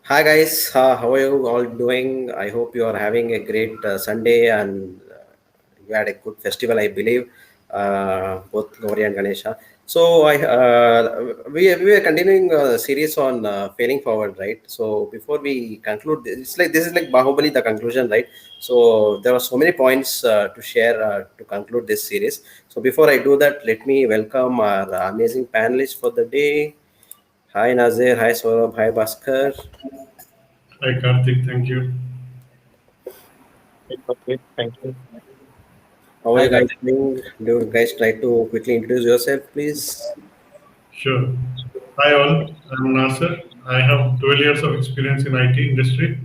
Hi guys, how are you all doing? I hope you are having a great Sunday and you had a good festival, I believe, both Gauri and Ganesha. So we are continuing a series on failing forward, right? So before we conclude, this is like Bahubali, the conclusion, right? So there are so many points to share to conclude this series. So before I do that, let me welcome our amazing panelists for the day. Hi Nazir, hi Saurabh, hi Bhaskar. Hi Karthik, thank you. Okay, thank you. How are Hi, you guys Karthik. doing? Do you guys try to quickly introduce yourself, please? Sure. Hi all, I'm Nasser. I have 12 years of experience in IT industry.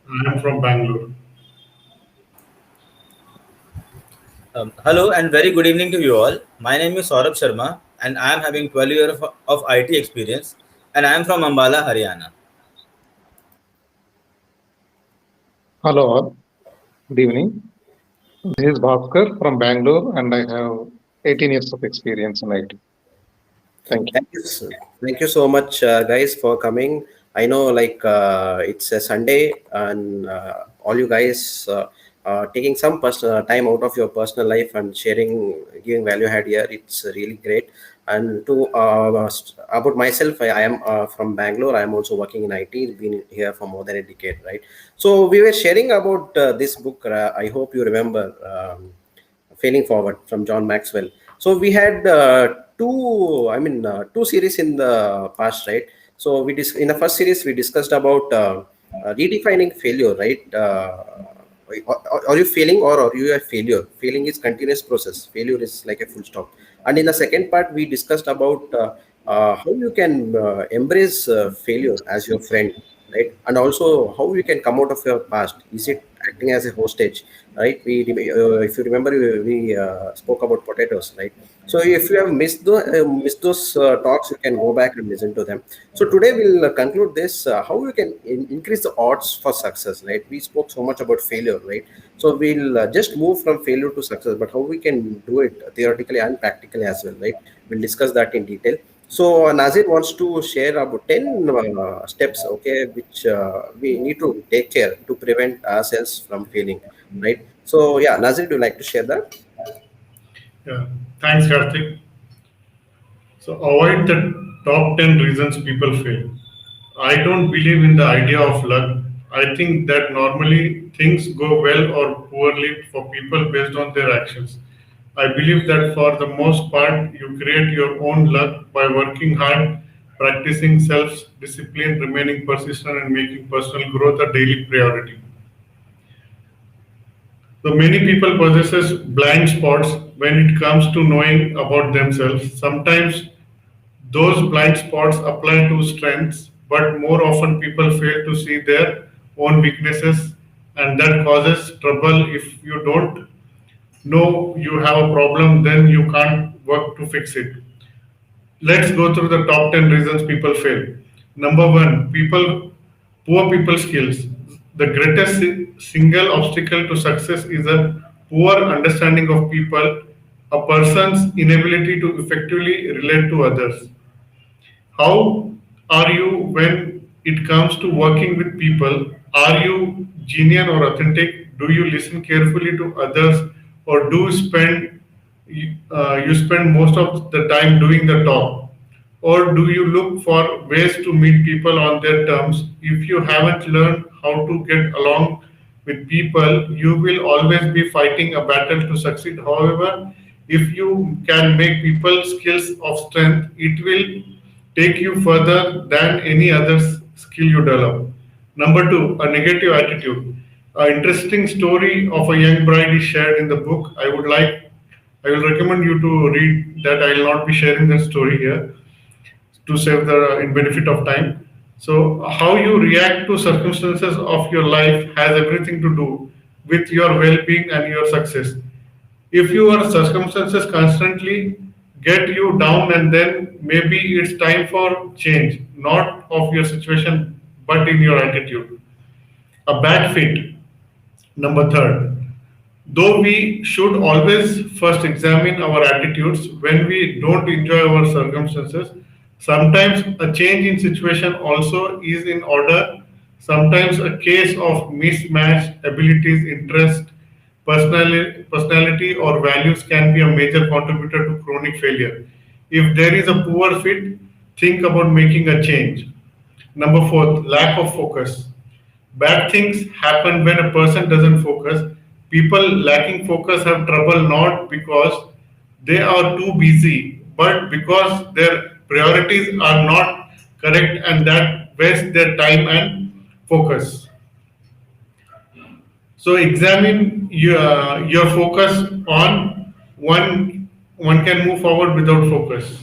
I am from Bangalore. Hello and very good evening to you all. My name is Saurabh Sharma and I am having 12 years of IT experience and I am from Ambala, Haryana. Hello all, good evening. This is Bhaskar from Bangalore and I have 18 years of experience in IT. Thank you. Thank you, thank you so much, guys, for coming. I know, like, it's a Sunday, and all you guys taking some personal time out of your personal life and sharing, giving value add here. It's really great. And to about myself, I am from Bangalore. I am also working in IT. Been here for more than a decade, right? So we were sharing about this book. I hope you remember. Failing Forward from John Maxwell. So we had two series in the past, right? So in the first series we discussed about redefining failure, right? Are you failing or are you a failure? Failing is continuous process. Failure is like a full stop. And in the second part, we discussed about how you can embrace failure as your friend, right? And also how you can come out of your past. Is it acting as a hostage, right? If you remember, we spoke about potatoes, right? So if you have missed those talks, you can go back and listen to them. So today we'll conclude this how you can increase the odds for success, right? We spoke so much about failure, right? So we'll just move from failure to success, but how we can do it theoretically and practically as well, right? We'll discuss that in detail. So Nazir wants to share about 10 steps, okay, which we need to take care to prevent ourselves from failing, right? So yeah, Nazir, do you like to share that? Yeah. Thanks, Karthik. So avoid the top 10 reasons people fail. I don't believe in the idea of luck. I think that normally things go well or poorly for people based on their actions. I believe that for the most part, you create your own luck by working hard, practicing self discipline, remaining persistent, and making personal growth a daily priority. So many people possesses blind spots when it comes to knowing about themselves. Sometimes those blind spots apply to strengths, but more often people fail to see their own weaknesses, and that causes trouble. If you don't know you have a problem, then you can't work to fix it. Let's go through the top 10 reasons people fail. Number one, poor people skills. The greatest single obstacle to success is a poor understanding of people, a person's inability to effectively relate to others. How are you when it comes to working with people? Are you genuine or authentic? Do you listen carefully to others, or you spend most of the time doing the talk? Or do you look for ways to meet people on their terms? If you haven't learned how to get along with people, you will always be fighting a battle to succeed. However, if you can make people skills of strength, it will take you further than any other skill you develop. Number two, a negative attitude. An interesting story of a young bride is shared in the book. I will recommend you to read that. I will not be sharing that story here to save the in benefit of time. So, how you react to circumstances of your life has everything to do with your well-being and your success. If your circumstances constantly get you down, and then maybe it's time for change, not of your situation, but in your attitude. A bad fit. Number third, though we should always first examine our attitudes when we don't enjoy our circumstances, Sometimes a change in situation also is in order. Sometimes a case of mismatched abilities, interest, personality or values can be a major contributor to chronic failure. If there is a poor fit, think about making a change. Number four, lack of focus. Bad things happen when a person doesn't focus. People lacking focus have trouble not because they are too busy, but because their priorities are not correct and that waste their time and focus. So examine your focus on one can move forward without focus.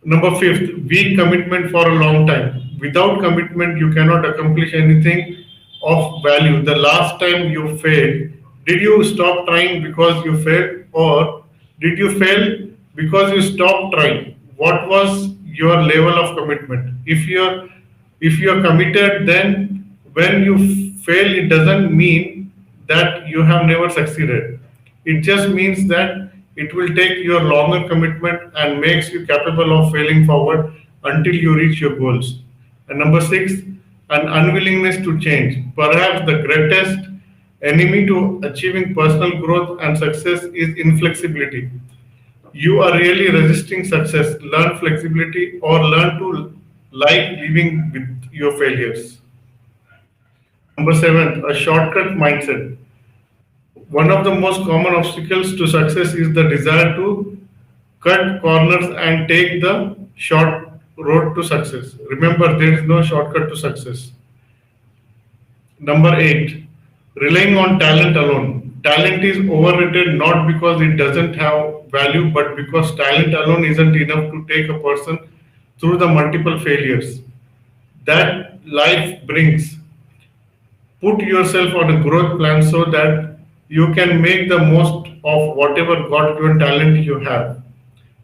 Number fifth, weak commitment for a long time. Without commitment, you cannot accomplish anything of value. The last time you failed, did you stop trying because you failed, or did you fail because you stopped trying? What was your level of commitment? If you're committed, then when you fail, it doesn't mean that you have never succeeded. It just means that it will take your longer commitment and makes you capable of failing forward until you reach your goals. And number six, an unwillingness to change. Perhaps the greatest enemy to achieving personal growth and success is inflexibility. You are really resisting success. Learn flexibility or learn to like living with your failures. Number seven, a shortcut mindset. One of the most common obstacles to success is the desire to cut corners and take the short road to success. Remember, there is no shortcut to success. Number eight, relying on talent alone. Talent is overrated not because it doesn't have value, but because talent alone isn't enough to take a person through the multiple failures that life brings. Put yourself on a growth plan so that you can make the most of whatever God given talent you have.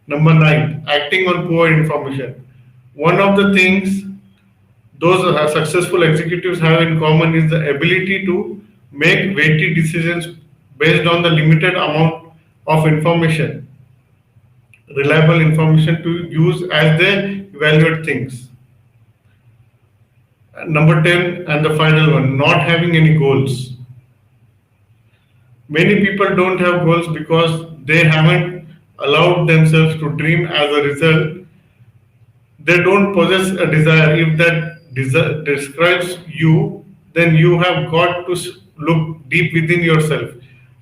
Number nine, acting on poor information. One of the things those successful executives have in common is the ability to make weighty decisions based on the limited amount of information, reliable information to use as they evaluate things. Number 10, and the final one, not having any goals. Many people don't have goals because they haven't allowed themselves to dream. As a result, they don't possess a desire. If that desire describes you, then you have got to look deep within yourself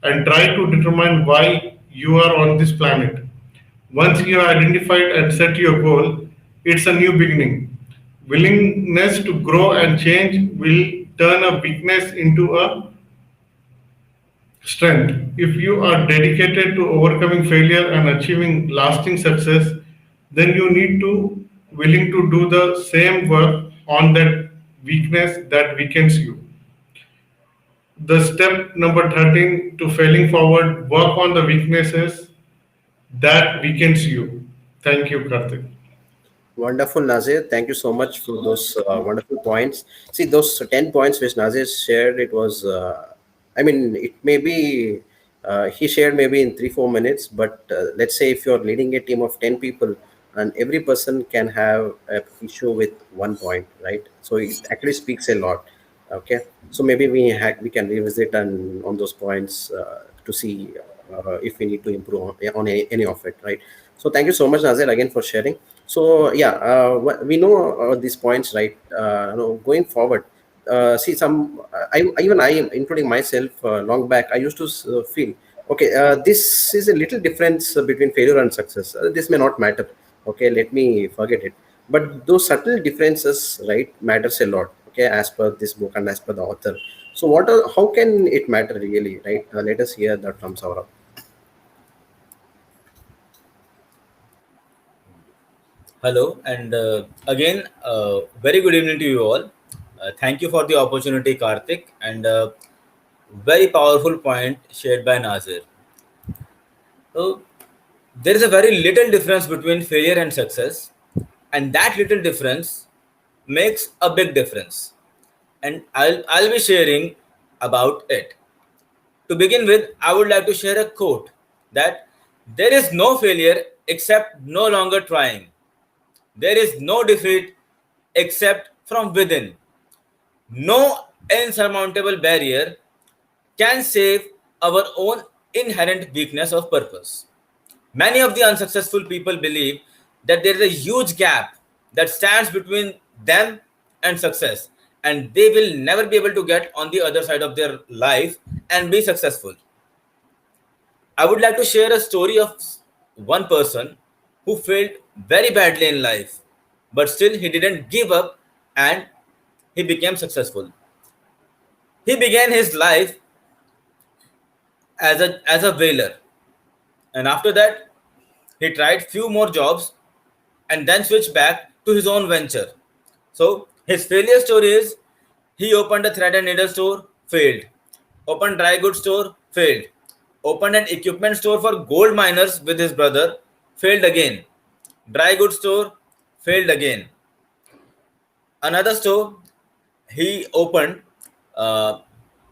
and try to determine why you are on this planet. Once you have identified and set your goal, it's a new beginning. Willingness to grow and change will turn a weakness into a strength. If you are dedicated to overcoming failure and achieving lasting success, then you need to willing to do the same work on that weakness that weakens you. The step number 13 to failing forward, work on the weaknesses that weakens you. Thank you, Karthik. Wonderful, Nazir. Thank you so much for those wonderful points. See, those 10 points which Nazir shared, it was, I mean, it may be, he shared maybe in 3, 4 minutes, but let's say if you're leading a team of 10 people and every person can have a issue with 1 point, right? So it actually speaks a lot. Okay. So maybe we can revisit and on those points to see if we need to improve on any of it, right? So thank you so much, Nazir, again for sharing. So yeah, we know these points, right? Going forward, see some. Even I, including myself, long back, I used to feel okay. This is a little difference between failure and success. This may not matter. Okay, let me forget it. But those subtle differences, right, matters a lot. Okay, as per this book and as per the author. So what? How can it matter really, right? Let us hear that from Saurabh. Hello, and again, very good evening to you all. Thank you for the opportunity, Karthik, and very powerful point shared by Nazir. So, there is a very little difference between failure and success, and that little difference makes a big difference. And I'll be sharing about it. To begin with, I would like to share a quote that there is no failure except no longer trying. There is no defeat except from within. No insurmountable barrier can save our own inherent weakness of purpose. Many of the unsuccessful people believe that there is a huge gap that stands between them and success, and they will never be able to get on the other side of their life and be successful. I would like to share a story of one person who failed very badly in life, but still he didn't give up and he became successful. He began his life as a whaler, and after that he tried few more jobs and then switched back to his own venture. So his failure story is he opened a thread and needle store, failed. Opened dry goods store, failed. Opened an equipment store for gold miners with his brother, failed again. Dry goods store, failed again. Another store he opened uh,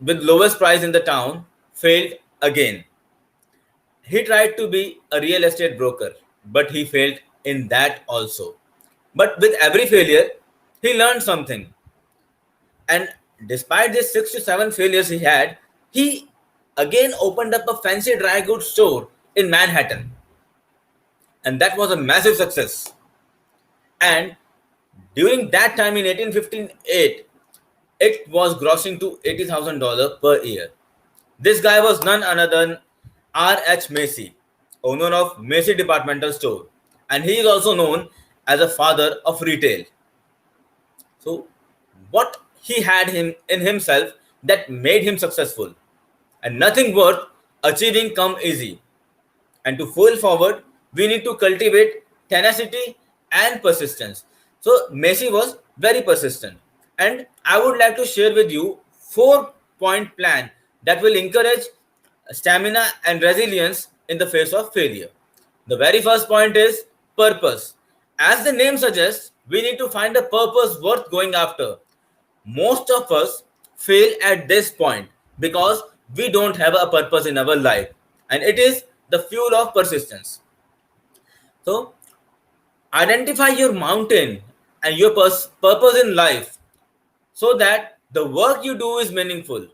with lowest price in the town, failed again. He tried to be a real estate broker, but he failed in that also. But with every failure, he learned something. And despite these 6 to 7 failures he had, he again opened up a fancy dry goods store in Manhattan. And that was a massive success. And during that time in 1858, it was grossing to $80,000 per year. This guy was none other than R.H. Macy, owner of Macy Departmental Store. And he is also known as a father of retail. So, what he had him in himself that made him successful, and nothing worth achieving come easy. And to fuel forward, we need to cultivate tenacity and persistence. So Messi was very persistent, and I would like to share with you 4 point plan that will encourage stamina and resilience in the face of failure. The very first point is purpose. As the name suggests, we need to find a purpose worth going after. Most of us fail at this point because we don't have a purpose in our life, and it is the fuel of persistence. So, identify your mountain and your purpose in life so that the work you do is meaningful.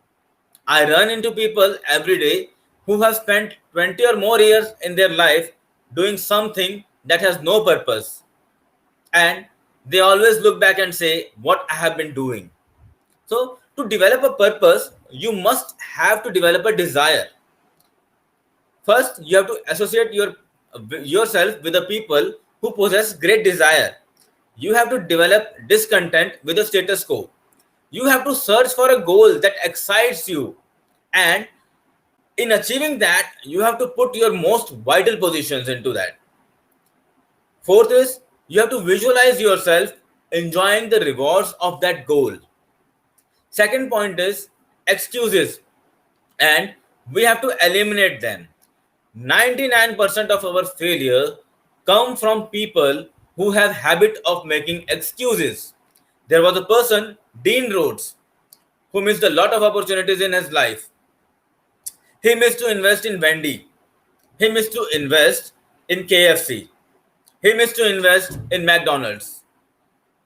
I run into people every day who have spent 20 or more years in their life doing something that has no purpose, and they always look back and say, what I have been doing. So, to develop a purpose, you must have to develop a desire. First, you have to associate yourself with the people who possess great desire. You have to develop discontent with the status quo. You have to search for a goal that excites you. And in achieving that, you have to put your most vital positions into that. Fourth is you have to visualize yourself enjoying the rewards of that goal. Second point is excuses, and we have to eliminate them. 99% of our failure come from people who have habit of making excuses. There was a person, Dean Rhodes, who missed a lot of opportunities in his life. He missed to invest in Wendy. He missed to invest in KFC. He missed to invest in McDonald's.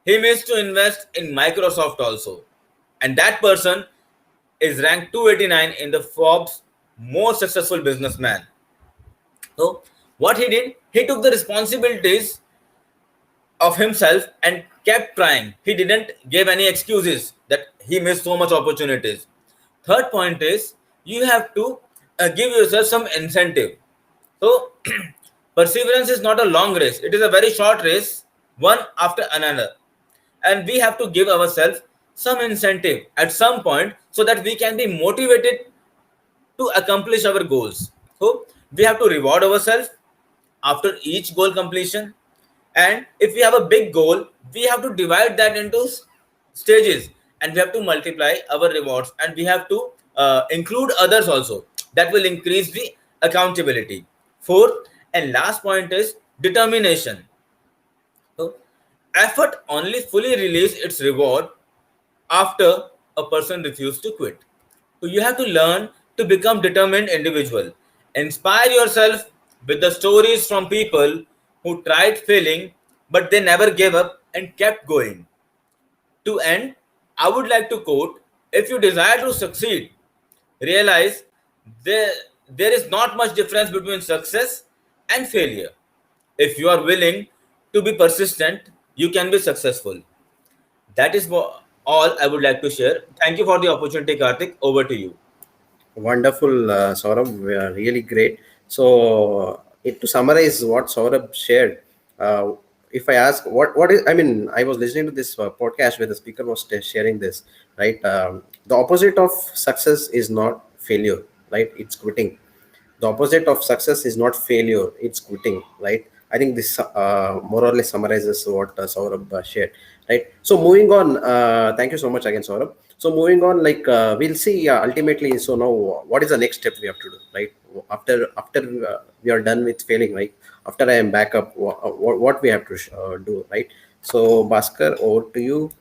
He missed to invest in Microsoft also. And that person is ranked 289 in the Forbes most successful businessman. So what he did, he took the responsibilities of himself and kept trying. He didn't give any excuses that he missed so much opportunities. Third point is you have to give yourself some incentive. So perseverance is not a long race. It is a very short race, one after another. And we have to give ourselves some incentive at some point so that we can be motivated to accomplish our goals. So we have to reward ourselves after each goal completion. And if we have a big goal, we have to divide that into stages, and we have to multiply our rewards, and we have to include others also. That will increase the accountability. Fourth and last point is determination. So effort only fully release its reward after a person refuses to quit. So you have to learn to become determined individual. Inspire yourself with the stories from people who tried failing but they never gave up and kept going. To end, I would like to quote: if you desire to succeed, realize there, there is not much difference between success and failure. If you are willing to be persistent, you can be successful. That is all I would like to share. Thank you for the opportunity, Karthik. Over to you. Wonderful, Saurabh. Really great. So, to summarize what Saurabh shared, uh, if I ask what is, I mean, I was listening to this podcast where the speaker was sharing this, right? The opposite of success is not failure, right? It's quitting. The opposite of success is not failure, it's quitting, right? I think this more or less summarizes what Saurabh shared, right? So moving on, thank you so much again, Saurabh. So moving on, like we'll see ultimately. So now what is the next step we have to do, right? After we are done with failing, right? After I am back up, what we have to do, right? So Bhaskar, over to you.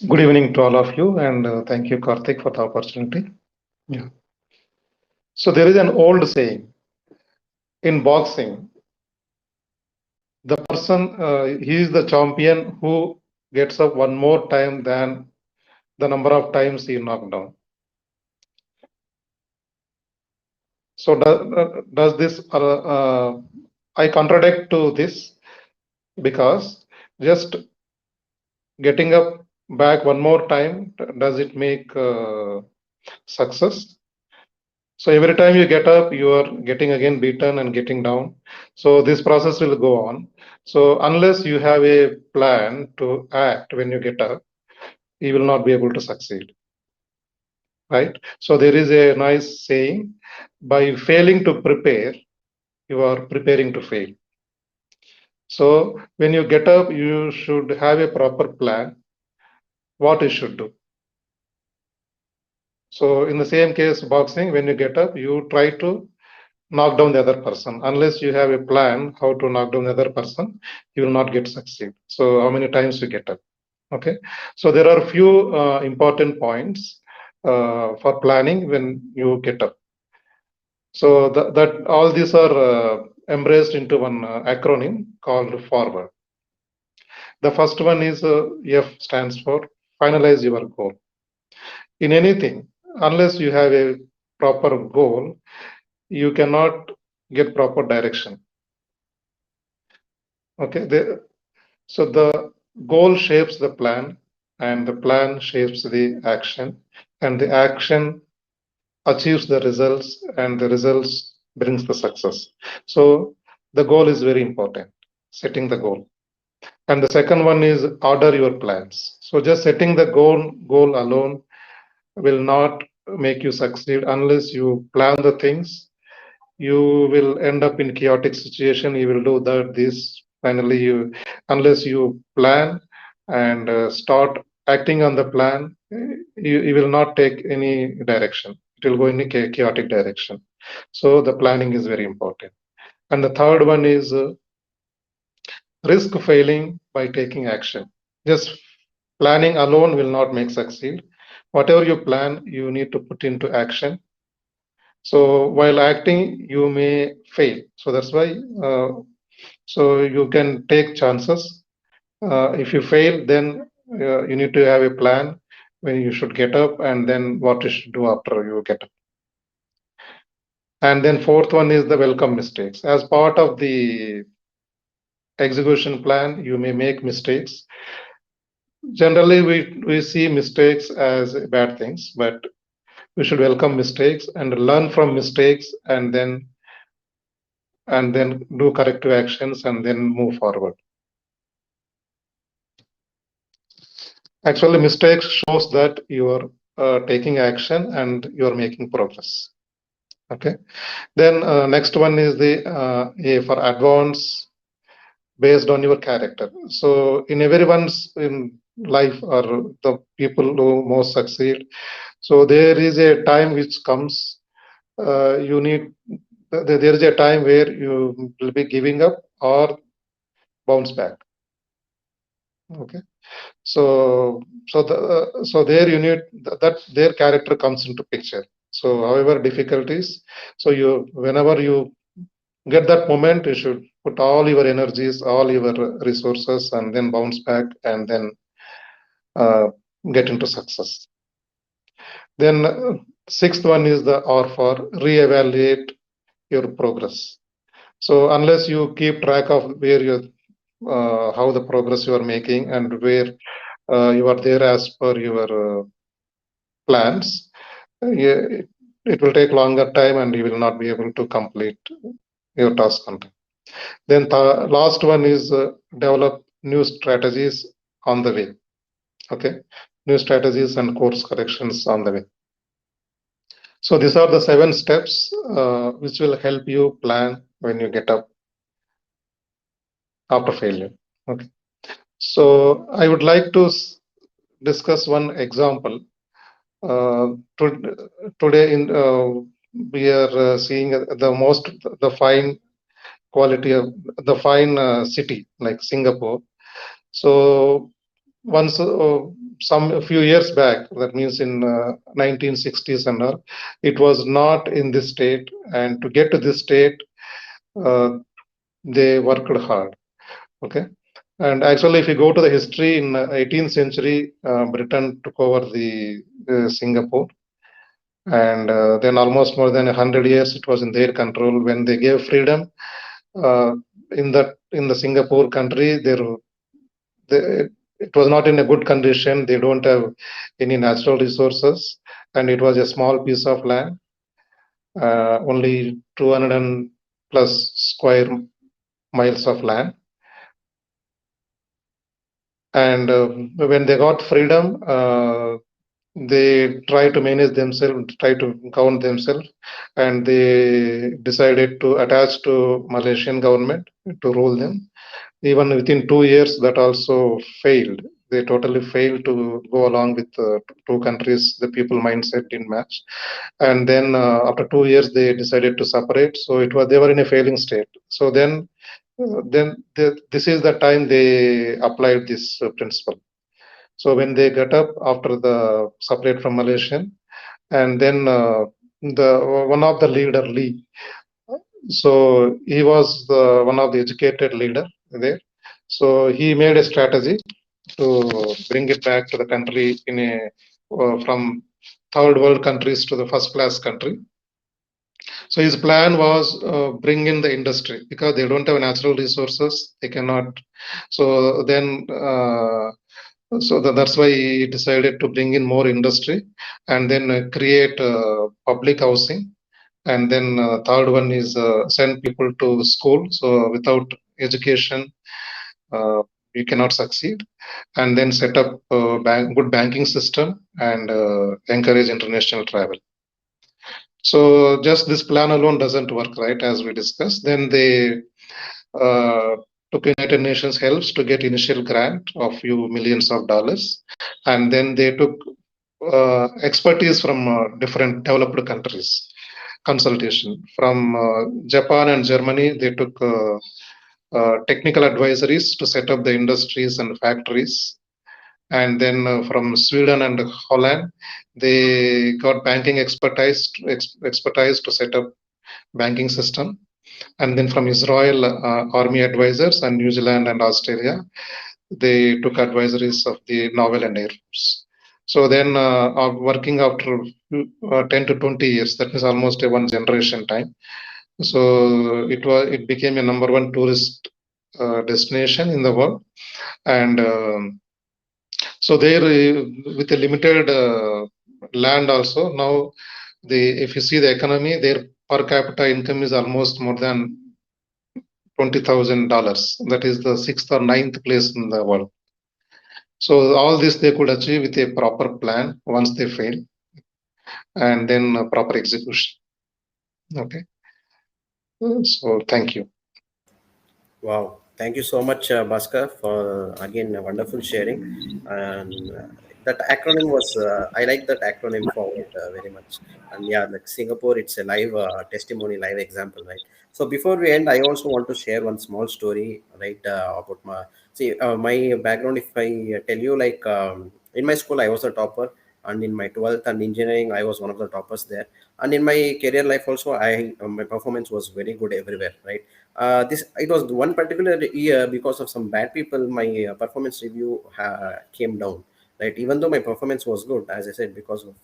Good evening to all of you, and thank you, Karthik, for the opportunity. Yeah. So there is an old saying in boxing: the person he is the champion who gets up one more time than the number of times he knocked down. So does this? I contradict to this because just getting up back one more time, does it make success? So every time you get up, you are getting again beaten and getting down. So this process will go on. So unless you have a plan to act when you get up, you will not be able to succeed, right? So there is a nice saying: by failing to prepare, you are preparing to fail. So when you get up, you should have a proper plan what you should do. So in the same case, boxing, when you get up, you try to knock down the other person. Unless you have a plan how to knock down the other person, you will not get succeed. So how many times you get up? Okay. So there are few important points for planning when you get up. So that all these are embraced into one acronym called forward. The first one is F stands for finalize your goal. In anything, unless you have a proper goal, you cannot get proper direction. Okay, so the goal shapes the plan, and the plan shapes the action, and the action achieves the results, and the results brings the success. So the goal is very important, setting the goal. And the second one is order your plans. So just setting the goal alone will not make you succeed unless you plan the things. You will end up in chaotic situation. You will do that this finally you, unless you plan and start acting on the plan, you will not take any direction. It will go in a chaotic direction. So the planning is very important. And the third one is risk failing by taking action. Just planning alone will not make succeed. Whatever you plan, you need to put into action. So while acting, you may fail. So that's why. So you can take chances. If you fail, then you need to have a plan when you should get up, and then what you should do after you get up. And then fourth one is the welcome mistakes. As part of the execution plan, you may make mistakes. Generally, we see mistakes as bad things, but we should welcome mistakes and learn from mistakes, and then do corrective actions and then move forward. Actually, mistakes shows that you are taking action and you are making progress. Okay. Then next one is the A for advance based on your character. So in everyone's in life or the people who most succeed, so there is a time which comes. You need there is a time where you will be giving up or bounce back. Okay. So so there you need that their character comes into picture. So however difficulties, so you whenever you get that moment, you should put all your energies, all your resources, and then bounce back and then uh, get into success. Then sixth one is the R for reevaluate your progress. So unless you keep track of where you how the progress you are making and where you are there as per your plans, yeah, it will take longer time and you will not be able to complete your task on time. Then the last one is develop new strategies on the way. Okay, new strategies and course corrections on the way. So these are the 7 steps which will help you plan when you get up after failure. Okay. So I would like to discuss one example. Uh, Today in we are seeing the most the fine quality of the fine city like Singapore. So once some a few years back, that means in 1960s and all, it was not in this state, and to get to this state, uh, they worked hard. Okay, and actually, if you go to the history in 18th century, Britain took over the Singapore, and then almost more than 100 years it was in their control. When they gave freedom uh, in the Singapore country, they, it was not in a good condition. They don't have any natural resources, and it was a small piece of land, only 200 and plus square miles of land. And when they got freedom, they try to manage themselves, try to govern themselves, and they decided to attach to Malaysian government to rule them. Even within 2 years, that also failed. They totally failed to go along with two countries. The people mindset didn't match, and then after 2 years, they decided to separate. So it was they were in a failing state. So this is the time they applied this principle. So when they got up after the separate from Malaysian, and then the one of the leader Lee, so he was one of the educated leader there. So he made a strategy to bring it back to the country in a from third world countries to the first class country. So his plan was bring in the industry because they don't have natural resources. They cannot. So then. That's why he decided to bring in more industry and then create public housing. And then third one is send people to school. So without education, you cannot succeed. And then set up good banking system and encourage international travel. So just this plan alone doesn't work, right? As we discussed, then they uh, took United Nations helps to get initial grant of few millions of dollars, and then they took expertise from different developed countries, consultation from Japan and Germany. They took technical advisories to set up the industries and factories. And then from Sweden and Holland, they got banking expertise to set up banking system. And then from Israel, army advisors, and New Zealand and Australia, they took advisories of the naval and air force. So then, working after 10 to 20 years, that is almost a one generation time. So it became a number one tourist destination in the world, and so there with a limited land also now the if you see the economy, their per capita income is almost more than $20,000. That is the sixth or ninth place in the world. So all this they could achieve with a proper plan once they fail, and then proper execution. Okay. So thank you. Wow, thank you so much, Bhaskar, for again a wonderful sharing. And that acronym was, I like that acronym forward very much. And yeah, like Singapore, it's a live testimony, live example, right? So before we end, I also want to share one small story, right, about my See, my background, if I tell you, like in my school, I was a topper, and in my 12th and engineering, I was one of the toppers there. And in my career life also, my performance was very good everywhere, right? This it was one particular year because of some bad people, my performance review came down, right? Even though my performance was good, as I said, because of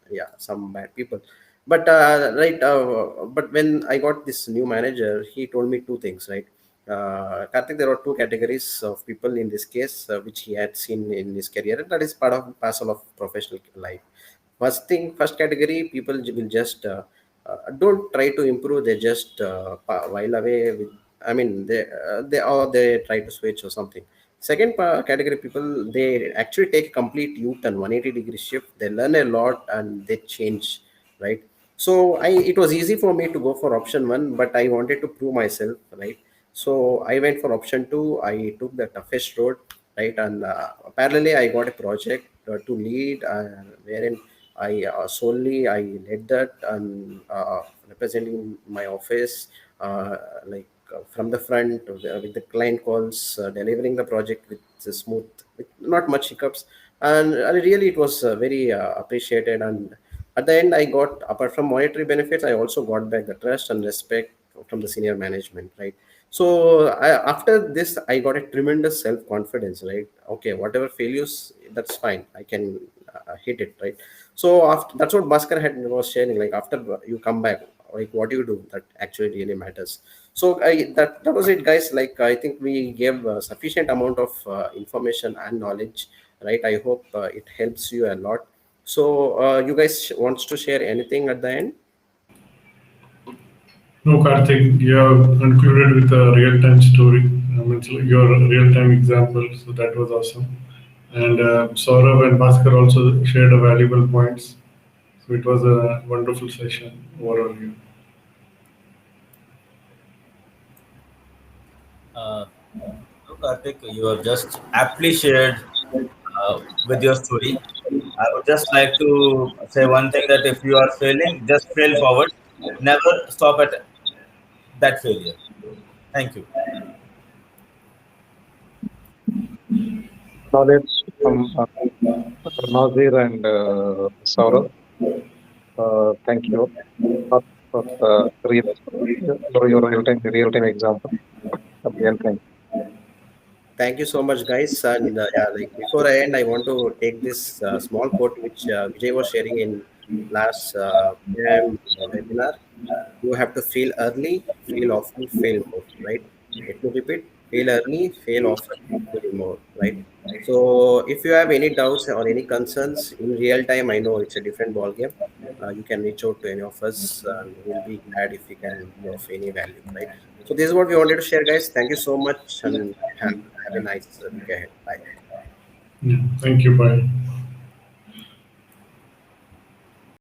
yeah, some bad people. But but when I got this new manager, he told me two things, right? Karthik, there are two categories of people in this case, which he had seen in his career, and that is part of parcel of professional life. First category, people will just don't try to improve. They just while away with. I mean, they try to switch or something. Second category people, they actually take a complete U-turn, 180-degree shift. They learn a lot and they change, right? So it was easy for me to go for option one, but I wanted to prove myself, right? So I went for option two. I took the toughest road, right? And parallelly, I got a project to lead, wherein I solely I led that and representing my office, like from the front with the client calls, delivering the project with smooth, with not much hiccups, and really it was very appreciated. And at the end, I got, apart from monetary benefits, I also got back the trust and respect from the senior management, right? So after this, I got a tremendous self confidence, right? Okay, whatever failures, that's fine. I can hit it, right? So after, that's what Bhaskar had was sharing. Like after you come back, like what you do, that actually really matters. So that was it, guys. Like I think we gave sufficient amount of information and knowledge, right? I hope it helps you a lot. So you guys wants to share anything at the end? No, Karthik, you have concluded with a real-time story. It's your real-time example, so that was awesome. And Saurav and Bhaskar also shared a valuable points. So it was a wonderful session overall here. Uh, so Karthik, you have just aptly shared with your story. I would just like to say one thing, that if you are failing, just fail forward. Never stop at that failure. Thank you. Knowledge from Nazir and Saurabh. Thank you for your real-time example. Again, thank Thank you so much, guys. And yeah, like before I end, I want to take this small quote which Vijay was sharing in last PM webinar. You have to fail early, fail often, fail more, right? Let me repeat: fail early, fail often, fail more, right? So if you have any doubts or any concerns in real time, I know it's a different ball game. You can reach out to any of us, and we'll be glad if we can be of any value, right? So this is what we wanted to share, guys. Thank you so much, and have a nice week ahead. Bye. Yeah, thank you. Bye.